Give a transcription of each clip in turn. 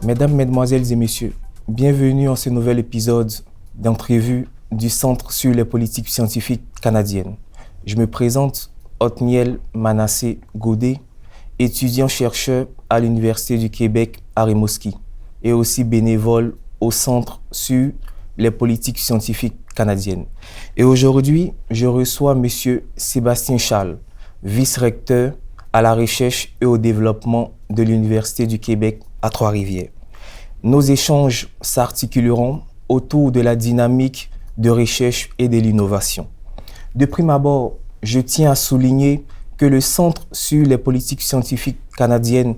Mesdames, Mesdemoiselles et Messieurs, bienvenue en ce nouvel épisode d'entrevue du Centre sur les politiques scientifiques canadiennes. Je me présente Othniel Manassé Godet, étudiant-chercheur à l'Université du Québec à Rimouski et aussi bénévole au Centre sur les politiques scientifiques canadiennes. Et aujourd'hui, je reçois M. Sébastien Charles, vice-recteur à la recherche et au développement de l'Université du Québec à Trois-Rivières. Nos échanges s'articuleront autour de la dynamique de recherche et de l'innovation. De prime abord, je tiens à souligner que le Centre sur les politiques scientifiques canadiennes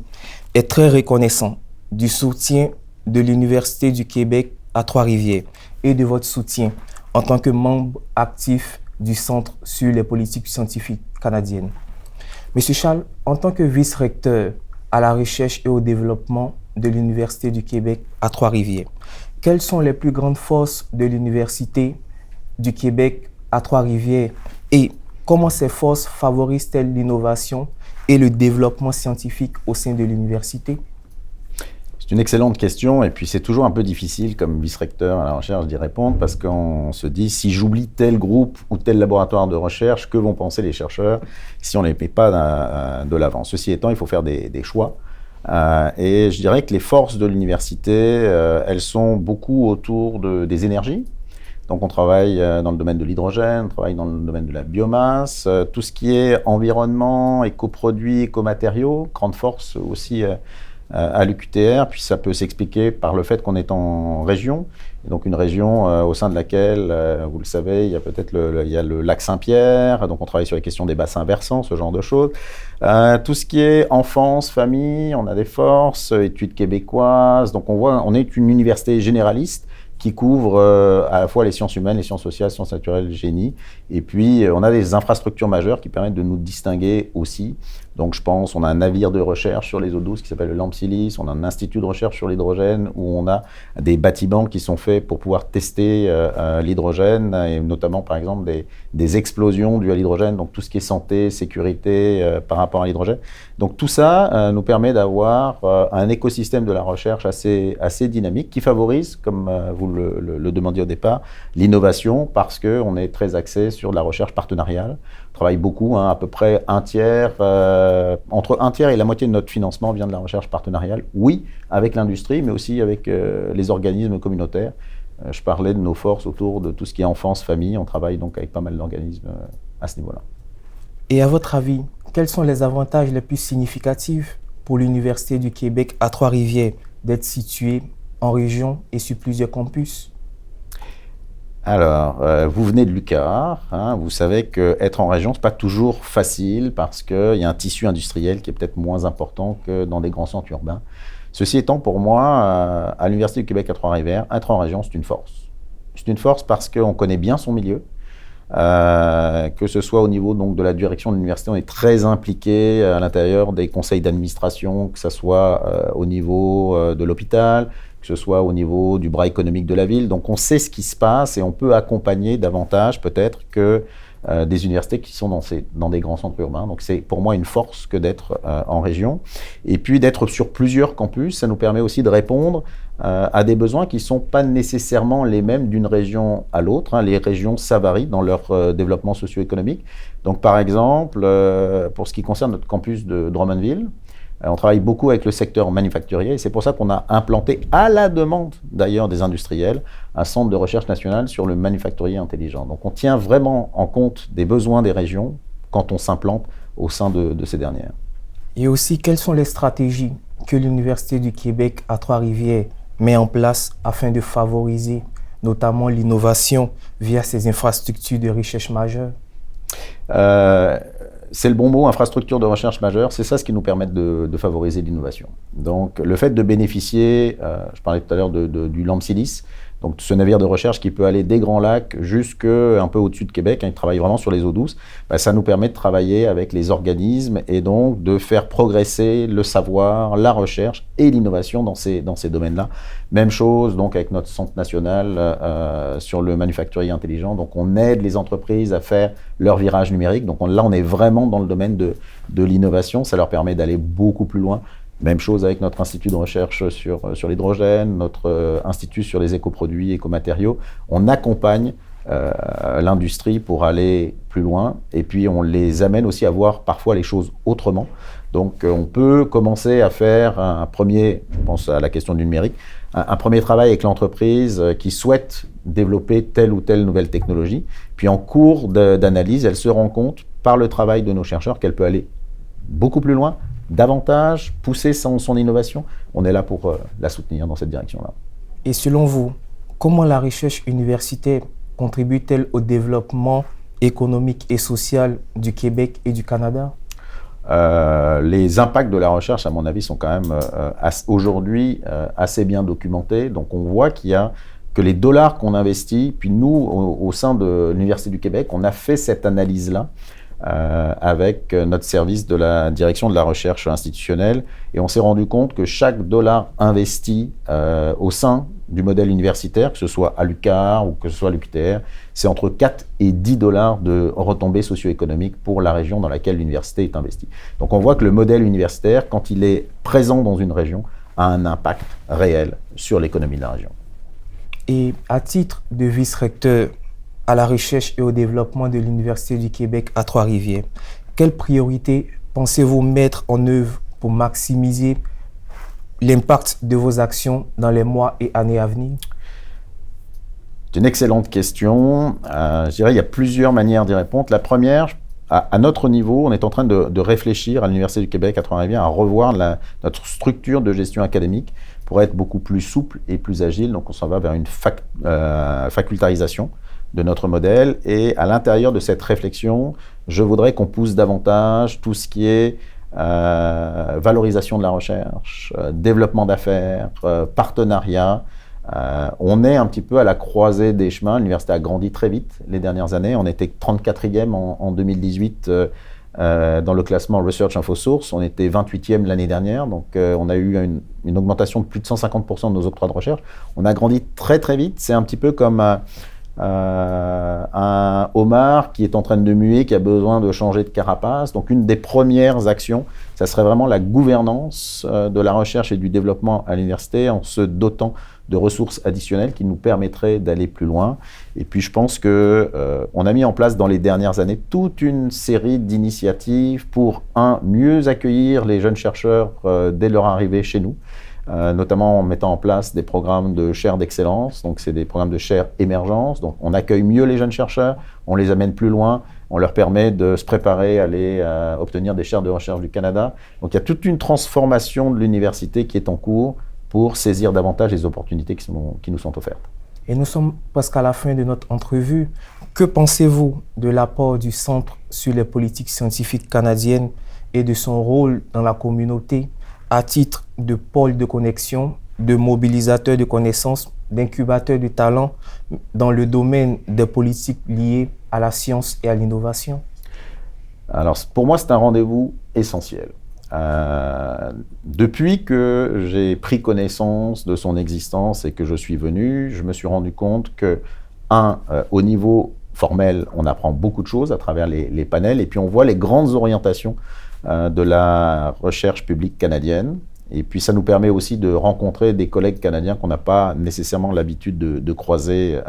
est très reconnaissant du soutien de l'Université du Québec à Trois-Rivières et de votre soutien en tant que membre actif du Centre sur les politiques scientifiques canadiennes. Monsieur Charles, en tant que vice-recteur à la recherche et au développement de l'Université du Québec à Trois-Rivières, quelles sont les plus grandes forces de l'Université du Québec à Trois-Rivières et comment ces forces favorisent-elles l'innovation et le développement scientifique au sein de l'université? C'est une excellente question et puis c'est toujours un peu difficile comme vice-recteur à la recherche d'y répondre parce qu'on se dit si j'oublie tel groupe ou tel laboratoire de recherche, que vont penser les chercheurs si on ne les met pas de l'avant? Ceci étant, il faut faire des choix. Et je dirais que les forces de l'université, elles sont beaucoup autour des énergies. Donc on travaille dans le domaine de l'hydrogène, on travaille dans le domaine de la biomasse, tout ce qui est environnement, écoproduits, écomatériaux, grande force aussi à l'UQTR, puis ça peut s'expliquer par le fait qu'on est en région, et donc une région au sein de laquelle, vous le savez, il y a peut-être il y a le lac Saint-Pierre, donc on travaille sur les questions des bassins versants, ce genre de choses. Tout ce qui est enfance, famille, on a des forces, études québécoises, donc on est une université généraliste qui couvre à la fois les sciences humaines, les sciences sociales, les sciences naturelles, le génie. Et puis, on a des infrastructures majeures qui permettent de nous distinguer aussi. Donc, je pense, on a un navire de recherche sur les eaux douces qui s'appelle le LAMP-SILIS, on a un institut de recherche sur l'hydrogène où on a des bâtiments qui sont faits pour pouvoir tester l'hydrogène, et notamment, par exemple, des explosions dues à l'hydrogène, donc tout ce qui est santé, sécurité par rapport à l'hydrogène. Donc, tout ça nous permet d'avoir un écosystème de la recherche assez dynamique qui favorise, comme vous le demandiez au départ, l'innovation parce qu'on est très axé sur de la recherche partenariale. On travaille beaucoup, à peu près entre un tiers et la moitié de notre financement vient de la recherche partenariale. Oui, avec l'industrie, mais aussi avec les organismes communautaires. Je parlais de nos forces autour de tout ce qui est enfance, famille. On travaille donc avec pas mal d'organismes à ce niveau-là. Et à votre avis, quels sont les avantages les plus significatifs pour l'Université du Québec à Trois-Rivières d'être située en région et sur plusieurs campus? Alors, vous venez de l'UQAR, vous savez qu'être en région, ce n'est pas toujours facile parce qu'il y a un tissu industriel qui est peut-être moins important que dans des grands centres urbains. Ceci étant, pour moi, à l'Université du Québec à Trois-Rivières, être en région, c'est une force. C'est une force parce qu'on connaît bien son milieu, que ce soit au niveau donc, de la direction de l'université, on est très impliqué à l'intérieur des conseils d'administration, que ce soit au niveau de l'hôpital, que ce soit au niveau du bras économique de la ville. Donc on sait ce qui se passe et on peut accompagner davantage peut-être que des universités qui sont dans des grands centres urbains. Donc c'est pour moi une force que d'être en région. Et puis d'être sur plusieurs campus, ça nous permet aussi de répondre à des besoins qui ne sont pas nécessairement les mêmes d'une région à l'autre. Les régions, ça varie dans leur développement socio-économique. Donc par exemple, pour ce qui concerne notre campus de Drummondville, on travaille beaucoup avec le secteur manufacturier et c'est pour ça qu'on a implanté, à la demande d'ailleurs des industriels, un centre de recherche national sur le manufacturier intelligent. Donc on tient vraiment en compte des besoins des régions quand on s'implante au sein de ces dernières. Et aussi, quelles sont les stratégies que l'Université du Québec à Trois-Rivières met en place afin de favoriser notamment l'innovation via ses infrastructures de recherche majeures? C'est le bon mot, infrastructure de recherche majeure, c'est ça ce qui nous permet de favoriser l'innovation. Donc le fait de bénéficier, je parlais tout à l'heure du LAMP-SILIS, donc ce navire de recherche qui peut aller des Grands Lacs jusqu'un peu au-dessus de Québec, il travaille vraiment sur les eaux douces, ça nous permet de travailler avec les organismes et donc de faire progresser le savoir, la recherche et l'innovation dans ces domaines-là. Même chose donc avec notre centre national sur le manufacturier intelligent, donc on aide les entreprises à faire leur virage numérique, donc là on est vraiment dans le domaine de l'innovation, ça leur permet d'aller beaucoup plus loin Même chose avec notre institut de recherche sur l'hydrogène, notre institut sur les écoproduits, écomatériaux. On accompagne l'industrie pour aller plus loin et puis on les amène aussi à voir parfois les choses autrement. Donc on peut commencer à faire un premier, je pense à la question du numérique, un premier travail avec l'entreprise qui souhaite développer telle ou telle nouvelle technologie. Puis en cours d'analyse, elle se rend compte par le travail de nos chercheurs qu'elle peut aller beaucoup plus loin, davantage, pousser son innovation. On est là pour la soutenir dans cette direction-là. Et selon vous, comment la recherche universitaire contribue-t-elle au développement économique et social du Québec et du Canada? Les impacts de la recherche, à mon avis, sont quand même aujourd'hui assez bien documentés. Donc on voit que les dollars qu'on investit, puis nous, au sein de l'Université du Québec, on a fait cette analyse-là avec notre service de la direction de la recherche institutionnelle et on s'est rendu compte que chaque dollar investi au sein du modèle universitaire, que ce soit à l'UQAR ou que ce soit à l'UQTR, c'est entre 4 et 10 dollars de retombées socio-économiques pour la région dans laquelle l'université est investie. Donc on voit que le modèle universitaire, quand il est présent dans une région, a un impact réel sur l'économie de la région. Et à titre de vice-recteur à la recherche et au développement de l'Université du Québec à Trois-Rivières, quelles priorités pensez-vous mettre en œuvre pour maximiser l'impact de vos actions dans les mois et années à venir? C'est une excellente question. Je dirais qu'il y a plusieurs manières d'y répondre. La première, à notre niveau, on est en train de réfléchir à l'Université du Québec à Trois-Rivières à revoir notre structure de gestion académique pour être beaucoup plus souple et plus agile. Donc on s'en va vers une facultarisation de notre modèle. Et à l'intérieur de cette réflexion, je voudrais qu'on pousse davantage tout ce qui est valorisation de la recherche, développement d'affaires, partenariat. On est un petit peu à la croisée des chemins. L'université a grandi très vite les dernières années. On était 34e en 2018 dans le classement Research InfoSource. On était 28e l'année dernière. Donc on a eu une augmentation de plus de 150% de nos octrois de recherche. On a grandi très très vite. C'est un petit peu comme un homard qui est en train de muer, qui a besoin de changer de carapace. Donc une des premières actions, ça serait vraiment la gouvernance de la recherche et du développement à l'université en se dotant de ressources additionnelles qui nous permettraient d'aller plus loin. Et puis je pense qu'on a mis en place dans les dernières années toute une série d'initiatives pour, mieux accueillir les jeunes chercheurs dès leur arrivée chez nous, notamment en mettant en place des programmes de chaires d'excellence. Donc c'est des programmes de chaires émergence. Donc on accueille mieux les jeunes chercheurs, on les amène plus loin, on leur permet de se préparer à aller obtenir des chaires de recherche du Canada. Donc il y a toute une transformation de l'université qui est en cours pour saisir davantage les opportunités qui nous sont offertes. Et nous sommes presque à la fin de notre entrevue. Que pensez-vous de l'apport du Centre sur les politiques scientifiques canadiennes et de son rôle dans la communauté à titre de pôle de connexion, de mobilisateur de connaissances, d'incubateur de talents dans le domaine des politiques liées à la science et à l'innovation? Alors, pour moi, c'est un rendez-vous essentiel. Depuis que j'ai pris connaissance de son existence et que je suis venu, je me suis rendu compte que, au niveau formel, on apprend beaucoup de choses à travers les panels et puis on voit les grandes orientations de la recherche publique canadienne. Et puis ça nous permet aussi de rencontrer des collègues canadiens qu'on n'a pas nécessairement l'habitude de croiser,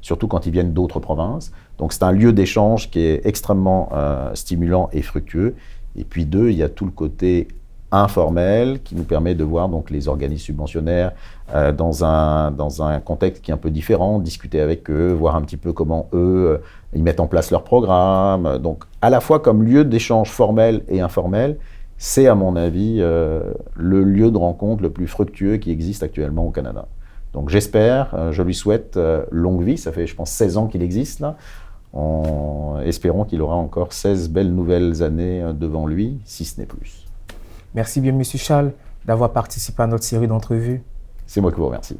surtout quand ils viennent d'autres provinces. Donc c'est un lieu d'échange qui est extrêmement stimulant et fructueux. Et puis il y a tout le côté informel qui nous permet de voir donc les organismes subventionnaires dans un contexte qui est un peu différent, discuter avec eux, voir un petit peu comment eux ils mettent en place leurs programmes. Donc à la fois comme lieu d'échange formel et informel, c'est à mon avis le lieu de rencontre le plus fructueux qui existe actuellement au Canada. Donc j'espère, je lui souhaite longue vie, ça fait je pense 16 ans qu'il existe là. Espérons qu'il aura encore 16 belles nouvelles années devant lui, si ce n'est plus. Merci bien, M. Charles, d'avoir participé à notre série d'entrevues. C'est moi qui vous remercie.